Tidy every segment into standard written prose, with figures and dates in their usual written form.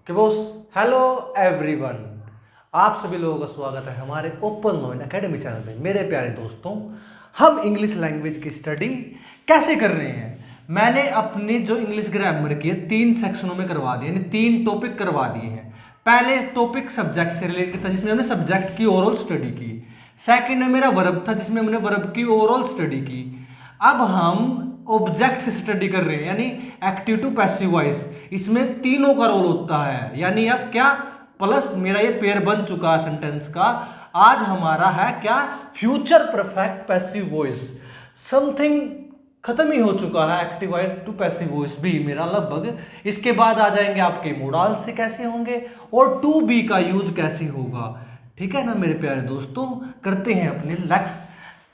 कि boss hello everyone, आप सभी लोगों का स्वागत है हमारे ओपन लर्न एकेडमी चैनल पे। मेरे प्यारे दोस्तों, हम इंग्लिश लैंग्वेज की स्टडी कैसे कर रहे हैं। मैंने अपनी जो इंग्लिश ग्रामर की है 3 सेक्शनों में करवा दिए, यानी 3 टॉपिक करवा दिए हैं। पहले टॉपिक सब्जेक्ट से रिलेटेड था जिसमें हमने सब्जेक्ट की ओवरऑल स्टडी की। सेकंड में मेरा वर्ब था जिसमें हमने वर्ब की ओवरऑल स्टडी की। अब हम ऑब्जेक्ट से स्टडी कर रहे हैं, यानी एक्टिव टू पैसिव वॉइस। इसमें तीनों का रोल होता है, यानी अब क्या प्लस मेरा ये पेयर बन चुका है सेंटेंस का। आज हमारा है क्या, future perfect passive voice. Something खत्म ही हो चुका है active voice to passive voice भी मेरा लगभग। इसके बाद आ जाएंगे आपके मोडाल से कैसे होंगे और टू बी का यूज कैसे होगा। ठीक है ना मेरे प्यारे दोस्तों, करते हैं अपने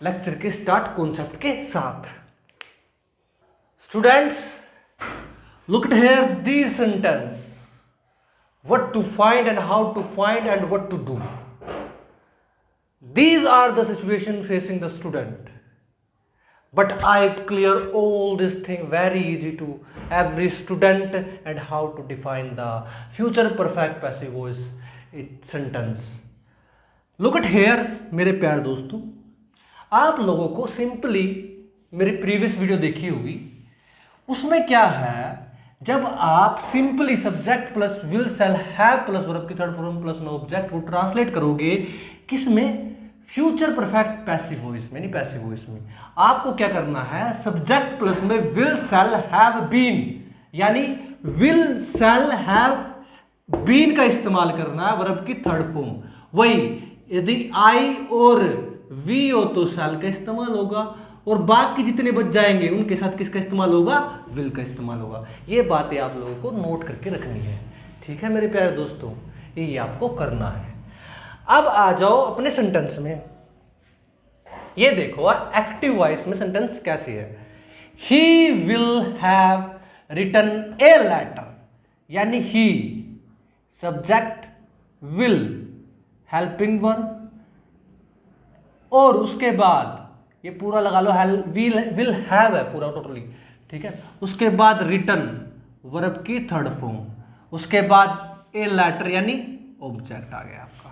लेक्चर के स्टार्ट कॉन्सेप्ट के साथ। Students, look at here these sentence. What to find and how to find and what to do. These are the situation facing the student. But I clear all this thing very easy to every student and how to define the future perfect passive voice sentence. Look at here मेरे प्यारे दोस्तों, आप लोगों को simply मेरी previous video देखी होगी। उसमें क्या है, जब आप simply subject plus will shall have plus verb की third form plus no object को ट्रांसलेट करोगे किसमें, फ्यूचर परफेक्ट पैसिव वॉइस में, नहीं पैसिव वॉइस में। आपको क्या करना है, सब्जेक्ट प्लस में विल शैल हैव बीन, यानी विल शैल हैव बीन का इस्तेमाल करना है वर्ब की थर्ड फॉर्म। वही यदि आई और वी हो तो शैल का इस्तेमाल होगा, और बाकी जितने बच जाएंगे उनके साथ किसका इस्तेमाल होगा, विल का इस्तेमाल होगा। ये बातें आप लोगों को नोट करके रखनी है। ठीक है मेरे प्यारे दोस्तों, ये आपको करना है। अब आ जाओ अपने सेंटेंस में। ये देखो एक्टिव वॉइस में सेंटेंस कैसी है। He will have written a letter, यानी he subject will helping verb और उसके बाद ये पूरा लगा लो विल हैव है पूरा टोटली। ठीक है, उसके बाद रिटन वर्ब की थर्ड फॉर्म, उसके बाद ए लेटर यानी ऑब्जेक्ट आ गया आपका।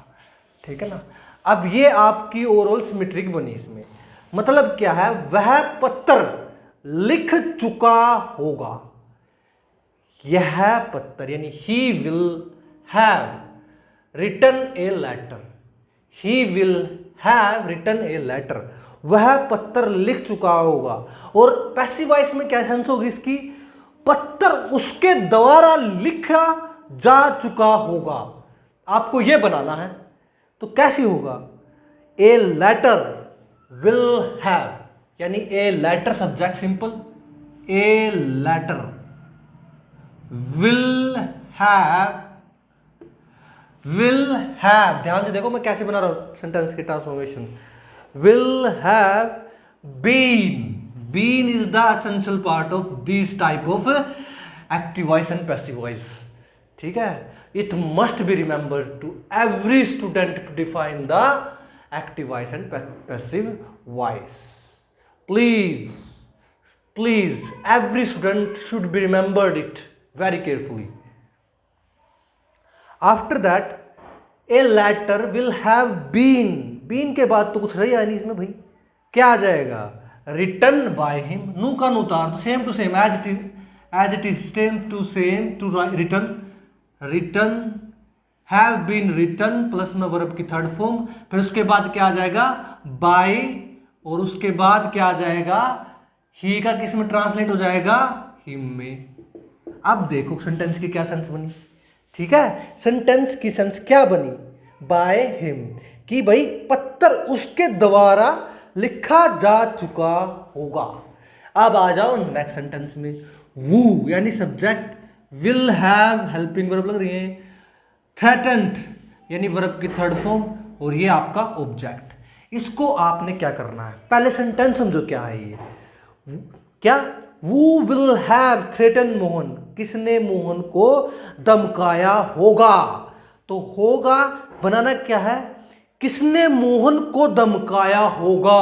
ठीक है ना। अब ये आपकी ओवरऑल सिमेट्रिक बनी। इसमें मतलब क्या है, वह पत्र लिख चुका होगा। यह पत्र यानी he will have written a letter, he will have written a letter, वह पत्र लिख चुका होगा। और पैसिव वॉइस में क्या सेंस होगी इसकी, पत्र उसके द्वारा लिखा जा चुका होगा। आपको यह बनाना है तो कैसे होगा, ए लेटर विल हैव, यानी a letter subject simple, a letter will have, ध्यान से देखो मैं कैसे बना रहा हूं सेंटेंस की transformation. will have been, been is the essential part of these type of active voice and passive voice. ठीक है, it must be remembered to every student to define the active voice and passive voice. Please every student should be remembered it very carefully. After that a letter will have been, been के बाद तो कुछ रही नहीं इसमें भाई, क्या आ जाएगा, रिटन बाय हिम, नू का नू उतार दो, same to same as it is same to same to written have been written plus में वर्ब की थर्ड फॉर्म, फिर उसके बाद क्या आ जाएगा बाय, और उसके बाद क्या आ जाएगा, ही का किस में ट्रांसलेट हो जाएगा, हिम में। अब देखो सेंटेंस की क्या सेंस बनी। ठीक है, सेंटेंस की सेंस क्या बनी, बाय हिम, कि भाई पत्र उसके द्वारा लिखा जा चुका होगा। अब आ जाओ नेक्स्ट सेंटेंस में, वू यानी subject will have helping verb लग रही है, थ्रेटन्ड यानी वर्ब की थर्ड फॉर्म, और ये आपका ऑब्जेक्ट। इसको आपने क्या करना है, पहले सेंटेंस समझो क्या है ये, क्या, वू विल हैव थ्रेटन मोहन, किसने मोहन को धमकाया होगा। तो होगा बनाना क्या है, किसने मोहन को धमकाया होगा,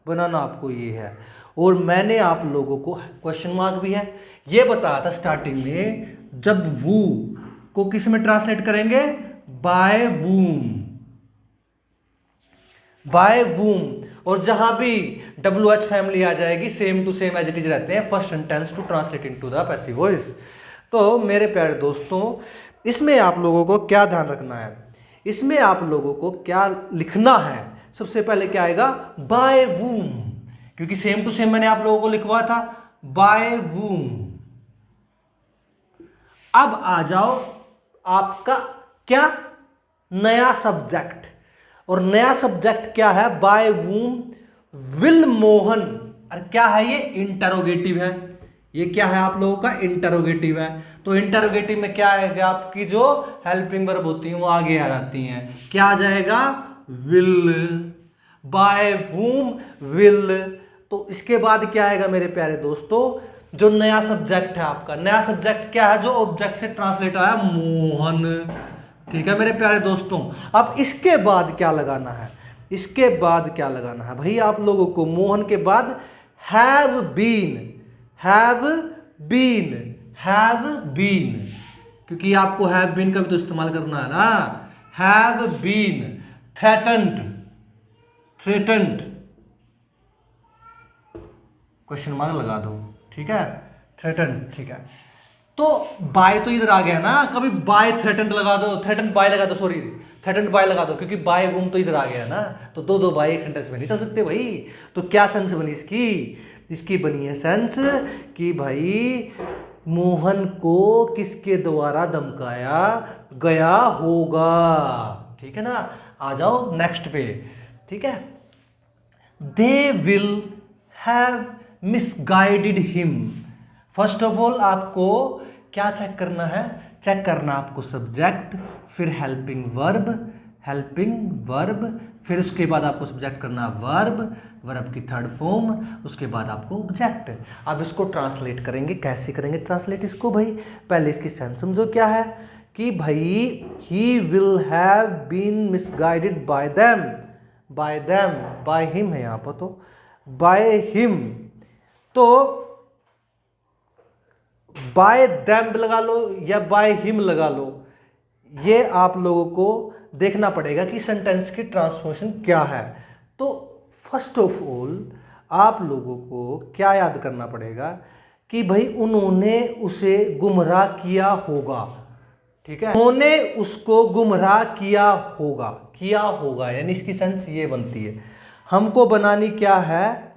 बनाना आपको ये है। और मैंने आप लोगों को क्वेश्चन मार्क भी है ये बताया था स्टार्टिंग में, जब वो को किस में ट्रांसलेट करेंगे? By whom, by whom. और जहां भी WH फैमिली आ जाएगी same to same as it is रहते हैं first sentence to translate into the passive voice. तो मेरे प्यारे दोस्तों, इसमें आप लोगों को क्या ध्यान रखना है, इसमें आप लोगों को क्या लिखना है? सबसे पहले क्या आएगा? बाय वूम, क्योंकि सेम टू सेम मैंने आप लोगों को लिखवा था बाय वूम। अब आ जाओ आपका क्या? नया सब्जेक्ट। और नया सब्जेक्ट क्या है? By whom will Mohan. और क्या है ये? इंटरोगेटिव है। ये क्या है आप लोगों का? इंटरोगेटिव है। तो इंटरोगेटिव में क्या आएगा? आपकी जो हेल्पिंग वर्ब होती हैं वो आगे आ जाती हैं। क्या आ जाएगा? Will, by whom will. तो इसके बाद क्या आएगा मेरे प्यारे दोस्तों? जो नया सब्जेक्ट है आपका, नया सब्जेक्ट क्या है? जो ऑब्जेक्ट से ट्रांसलेट आया, मोहन। ठीक है मेरे प्यारे दोस्तों। अब इसके बाद क्या लगाना है? इसके बाद क्या लगाना है भाई आप लोगों को? मोहन के बाद have been, have been, have been, क्योंकि आपको हैव बीन का भी तो इस्तेमाल करना है ना। Have been threatened, threatened question mark लगा दो। ठीक है, थ्रेटन्ड। ठीक है, तो बाय तो इधर आ गया ना, कभी बाय थ्रेटन्ड लगा दो, थ्रेटन्ड बाय लगा दो, सॉरी थ्रेटन्ड बाय लगा दो, क्योंकि बाय वूम तो इधर आ गया ना। तो दो दो बाय एक सेंटेंस में नहीं चल सकते भाई। तो क्या सेंस बनी इसकी? इसकी बनी है सेंस कि भाई मोहन को किसके द्वारा धमकाया गया होगा। ठीक है ना। आ जाओ नेक्स्ट पे। ठीक है, they will have misguided him. First of all आपको क्या चेक करना है? चेक करना आपको सब्जेक्ट, फिर हेल्पिंग वर्ब, हेल्पिंग वर्ब, फिर उसके बाद आपको सब्जेक्ट करना वर्ब, वर्ब की थर्ड फॉर्म, उसके बाद आपको ऑब्जेक्ट। अब इसको ट्रांसलेट करेंगे। कैसे करेंगे ट्रांसलेट इसको भाई? पहले इसकी सेंस समझो क्या है कि भाई he will have been misguided by them, by them, by him है यहां पर, तो बाय हिम। तो बाय देम लगा लो या बाय हिम लगा लो, ये आप लोगों को देखना पड़ेगा कि सेंटेंस की ट्रांसफॉर्मेशन क्या है। तो फर्स्ट ऑफ ऑल आप लोगों को क्या याद करना पड़ेगा कि भाई उन्होंने उसे गुमराह किया होगा। ठीक है, उन्होंने उसको गुमराह किया होगा, किया होगा, यानी इसकी सेंस ये बनती है। हमको बनानी क्या है?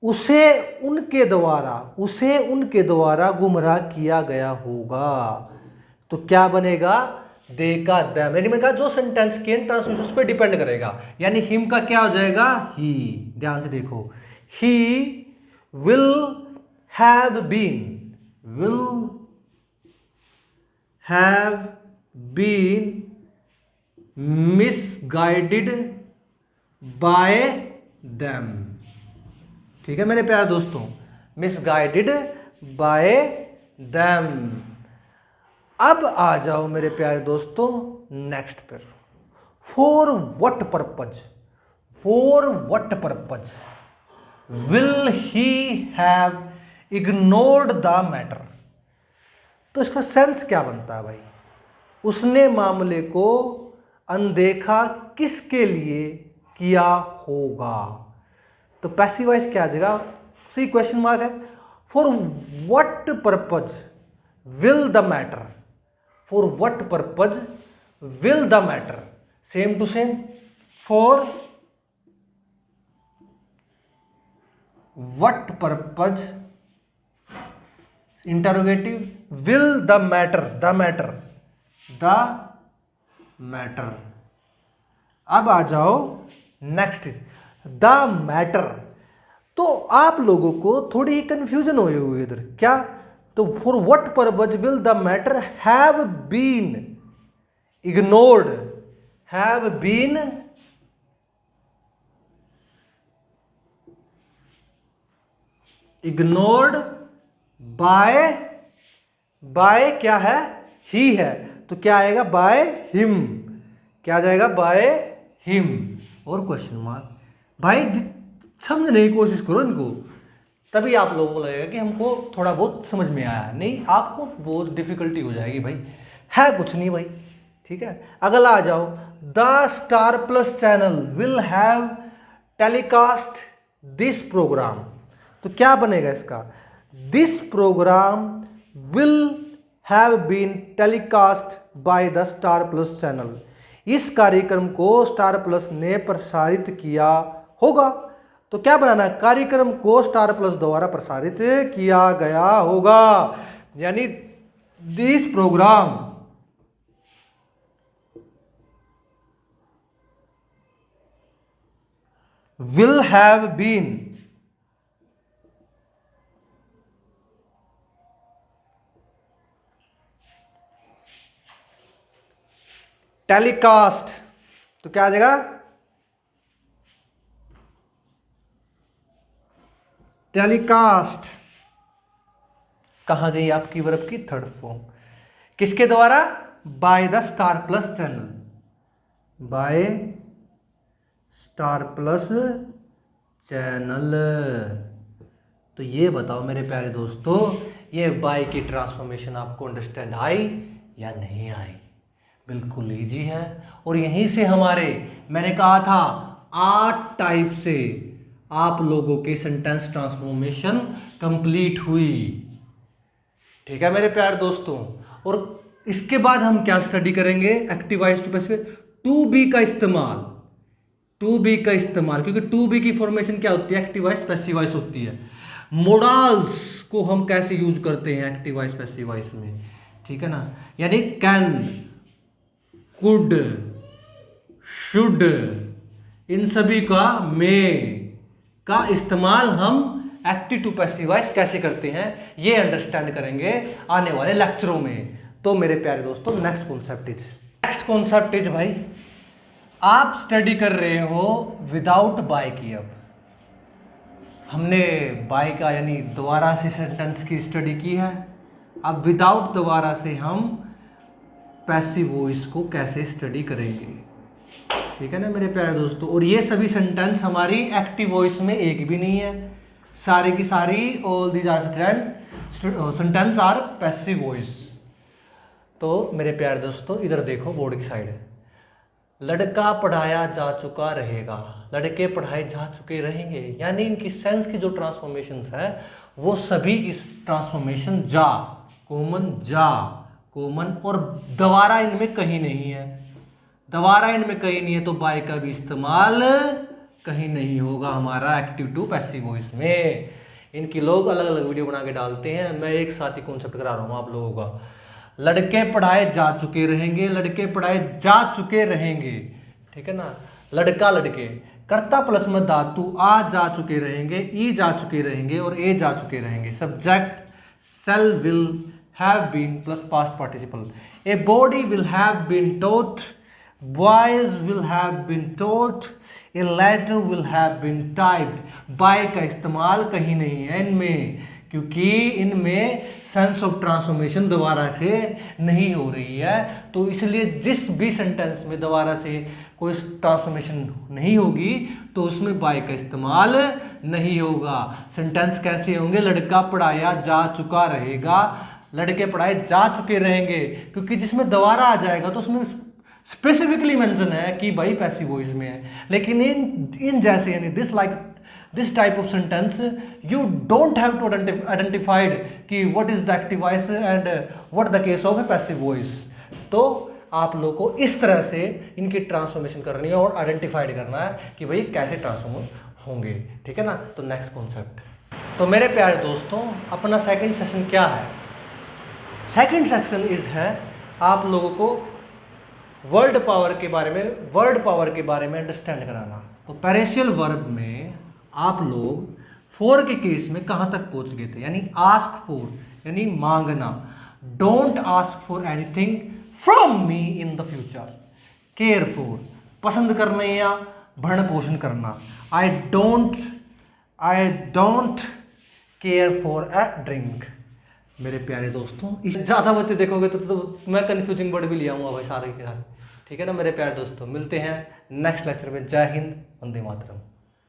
उसे उनके द्वारा, उसे उनके द्वारा गुमराह किया गया होगा। तो क्या बनेगा? दे का दैम, यानी मैंने कहा जो सेंटेंस के ट्रांसमिशन उस पर डिपेंड करेगा। यानी हिम का क्या हो जाएगा? ही। ध्यान से देखो, he will have been, will have been misguided by them. ठीक है मेरे प्यारे दोस्तों, मिसगाइडेड बाय देम। अब आ जाओ मेरे प्यारे दोस्तों नेक्स्ट पर। For what purpose, for what purpose will he have ignored the matter. तो इसका सेंस क्या बनता है भाई? उसने मामले को अनदेखा किसके लिए किया होगा। तो पैसिव वॉइस क्या आ जाएगा? सी क्वेश्चन मार्क है। For what purpose will the matter, for what purpose will the matter, same to same. For what purpose interrogative will the matter, the matter, the matter. अब आ जाओ next, the matter. तो आप लोगों को थोड़ी confusion हुई हुई इधर क्या? तो for what purpose will the matter have been ignored, have been ignored by, by क्या है? ही है, तो क्या आएगा? By him. क्या आ जाएगा? By him. और क्वेश्चन मार्क। भाई समझने की कोशिश करो इनको, तभी आप लोगों को लगेगा कि हमको थोड़ा बहुत समझ में आया। नहीं, आपको बहुत डिफिकल्टी हो जाएगी भाई। है कुछ नहीं भाई, ठीक है। अगला आ जाओ, the Star Plus channel will have telecast this programme. तो क्या बनेगा इसका, this programme will have been telecast by the Star Plus channel. इस कार्यक्रम को स्टार प्लस ने प्रसारित किया होगा। तो क्या बनाना है, कार्यक्रम को स्टार प्लस द्वारा प्रसारित किया गया होगा, यानी this programme will have been telecast। तो क्या आ जाएगा, टेलीकास्ट। कहां गई आपकी वर्ब की थर्ड फॉर्म, किसके द्वारा, bye the Star Plus channel, by star Plus channel. तो ये बताओ मेरे प्यारे दोस्तों, ये बाय की ट्रांसफॉर्मेशन आपको अंडरस्टैंड आई या नहीं आई। बिल्कुल इजी है, और यहीं से हमारे, मैंने कहा था 8 टाइप से आप लोगों के सेंटेंस ट्रांसफॉर्मेशन कंप्लीट हुई, ठीक है मेरे प्यारे दोस्तों। और इसके बाद हम क्या स्टडी करेंगे, active voice to passive, to be का इस्तेमाल, टू बी का इस्तेमाल, क्योंकि टू बी की फॉर्मेशन क्या होती है, एक्टिव वॉइस पैसिव वॉइस होती है। मोडाल्स को हम कैसे यूज करते हैं एक्टिव वॉइस पैसिव वॉइस में, ठीक है ना, यानी कैन, कुड, शुड, इन सभी का, मे का इस्तेमाल हम एक्टिव टू पैसिव वॉइस कैसे करते हैं, ये अंडरस्टैंड करेंगे आने वाले लेक्चरों में। तो मेरे प्यारे दोस्तों, नेक्स्ट कॉन्सेप्ट इज भाई, आप स्टडी कर रहे हो विदाउट बाय की। अब हमने बाय का यानी दोबारा से सेंटेंस की स्टडी की है, अब विदाउट दोबारा से हम पैसिव वॉइस को कैसे स्टडी करेंगे, ठीक है ना मेरे प्यारे दोस्तों। और ये सभी सेंटेंस हमारी एक्टिव वॉइस में एक भी नहीं है, सारी की सारी all these are sentence are passive voice. तो मेरे प्यारे दोस्तों, इधर देखो बोर्ड की साइड, लड़का पढ़ाया जा चुका रहेगा, लड़के पढ़ाए जा चुके रहेंगे, यानी इनकी सेंस की जो ट्रांसफॉर्मेशंस है वो सभी इस ट्रांसफॉर्मेशन जा, कॉमन, और दोबारा इनमें कहीं नहीं है, दोबारा इनमें कहीं नहीं है, तो बाय का भी इस्तेमाल कहीं नहीं होगा हमारा एक्टिव टू पैसिव वॉइस में। इनकी लोग अलग अलग वीडियो बना के डालते हैं, मैं एक साथ ही कॉन्सेप्ट करा रहा हूँ आप लोगों का। लड़के पढ़ाए जा चुके रहेंगे, लड़के पढ़ाए जा चुके रहेंगे, ठीक है ना। लड़का, लड़के, कर्ता प्लस में धातु, आ जा चुके रहेंगे, ई जा चुके रहेंगे और ए जा चुके रहेंगे। Subject shall will have been plus past participle. A body will have been taught, boys will have been taught, a letter will have been typed. By का इस्तेमाल कहीं नहीं है इनमें, क्योंकि इनमें सेंस ऑफ ट्रांसफॉर्मेशन दोबारा से नहीं हो रही है। तो इसलिए जिस भी सेंटेंस में दोबारा से कोई ट्रांसफॉर्मेशन नहीं होगी तो उसमें बाय का इस्तेमाल नहीं होगा। सेंटेंस कैसे होंगे, लड़का पढ़ाया जा चुका रहेगा, लड़के पढ़ाए जा चुके रहेंगे, क्योंकि जिसमें दोबारा आ जाएगा तो उसमें स्पेसिफिकली मेंशन है कि भाई पैसिव वॉइस में है। लेकिन इन जैसे यानी this type of sentence you don't have to identified कि what is the active voice and what the case of a passive voice। तो आप लोग को इस तरह से इनकी ट्रांसफॉर्मेशन करनी है और आइडेंटिफाइड करना है कि भाई कैसे ट्रांसफॉर्म होंगे, ठीक है ना। तो नेक्स्ट कॉन्सेप्ट, तो मेरे प्यारे दोस्तों, अपना सेकंड सेक्शन क्या है, सेकंड सेक्शन इज है आप लोगों को वर्ड पावर के बारे में अंडरस्टैंड कराना। तो पैरेशियल वर्ब में आप लोग फॉर के केस में कहां तक पहुंच गए थे, यानी आस्क फॉर यानी मांगना, don't ask for anything from me in the future, care for पसंद करना या भरण पोषण करना, I don't care for a drink. मेरे प्यारे दोस्तों, ज़्यादा बच्चे देखोगे तो मैं कंफ्यूजिंग वर्ड भी ले आऊँगा भाई सारे के सारे, ठीक है ना मेरे प्यारे दोस्तों। मिलते हैं नेक्स्ट लेक्चर में। जय हिंद, वंदे मातरम।